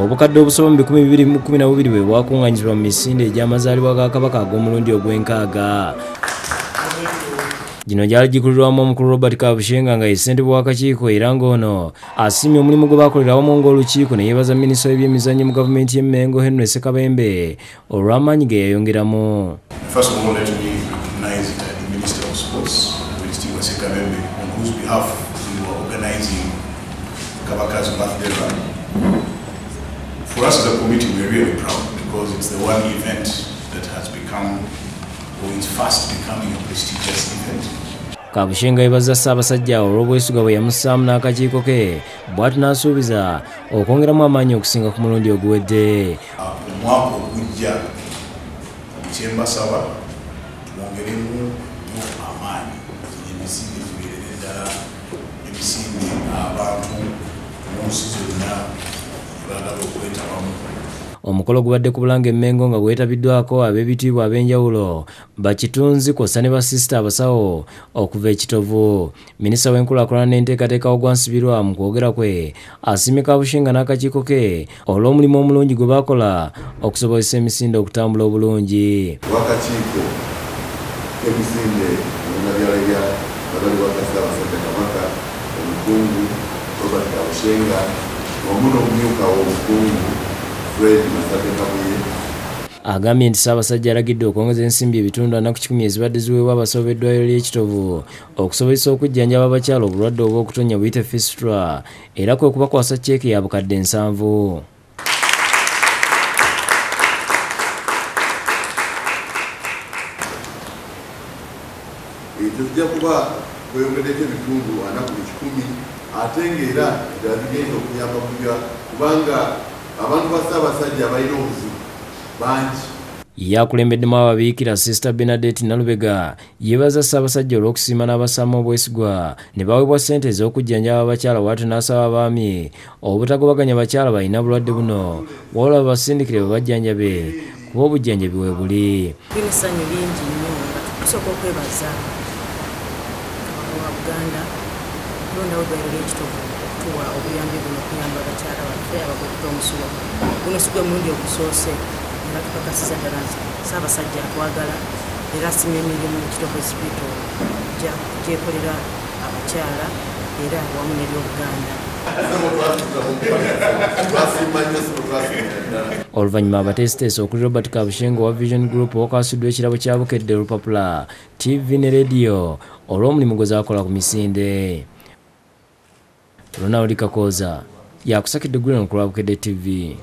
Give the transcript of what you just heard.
obukadde obusoba mu 2012 bwe bwakungaanyizibwa mu misinde egy'amazaalibwa ga kabaka ag'omulundi ogw'enkaaga. Gino gyali gikulirwamu omukulu Robert Kabushenga nga ye ssentebe w'akakiiko era ng'ono asiimye omulimu gwe baakolera awamu ng'olukiiko ne yeebaza minisita w'ebyemizannyo mu gavumenti y'e Mengo Henry Ssekabembe olw'amaanyi ge yayongeramu. First of all, let me recognize the Minister of Sports, Mr. Sekabembe, on whose behalf we were organizing Kabaka's birthday run. For us as a committee, we're really proud because it's the one event that has become, or is fast becoming, a prestigious event. Kabushenga yeebaza Ssaabasajja olw'obwesigwa bwe yamussaamu n'akakiiko ke bw'ati n'asuubiza okwongeramu amaanyi okusinga ku mulundi oguwedde. Omwaka ogujja kye mbasaba mwongeremu amaanyi emisinde gibeerere ddala emisinde abantu mu nsi zonna baagala okwetabamu. Omukolo gubadde ku Bulange Mengo nga gwetabiddwako ab'ebitiibwa ab'enjawulo bakitunzi kw'ossa ne basisita abasawo okuva e Kitovu. Minisita w'enkulaakulana n'enteekateeka Ogwansibirwa mu kwogera kwe asiimye Kabushenga n'akakiiko ke olw'omulimu omulungi gwe baakola okusobozesa emisinde okutambula obulungi. Wakakiiko emisinde munabyalabya babali Ssaabasajja Kabaka omukungu Robert Kabushenga wamu n'omumyuka w'omukungu agambye nti Ssaabasajja alagidde okwongeza ensimbi ebitundu 40 ezibadde ziweebwa abasawo b'eddwaliro ly'e Kitovu okusobozesa okujjanjaba abakyala obulwadde obw'okutonya buyite FISTULA era kwe kubakwasa cceeke ya bukadde 7. Tujja kuba kweyongeddeko ebitundu 40 ate ng'era eddala bigenda okuyamba kubanga abantu ba Ssaabasajja balina obuzibu bangi. Yakulembeddemu ababiikira Sister Benadette Nalubega yeebaza Ssaabasajja olw'okusiima n'abassaamu obwesigwa ne baweebwa ssente ez'okujjanjaba abakyala bw'atyo n'asaba abaami obutagobaganya bakyala balina bulwadde buno wabula babasindikire babajjanjabe kuba obujjanjabi we buli. Tulina essanyu lingi nnyo nga tusooka okwebaza Kabaka wa Buganda tulondawo eddwaliro ly'e Kitovu tuwa obuyambi buno okuyamba abakyala baffe abakutte omusulo. Guno si gwe mulundi ogusoose era tukakasiza ddala nti Ssaabasajja atwagala era asiimye emirimu mu Kitovu Hospital gyekolera abakyala era wamu n'ebyobuganda. Oluvannyuma abateesiteesi okuli Robert Kabushenga owa Vision Group wakasiddwa ekirabo kya Bukedde Lupapula TV ne Radio olw'omulimu gwe zaakola ku misinde. Ronald Kakoza yakusakidde Gwino ku Bukedde TV.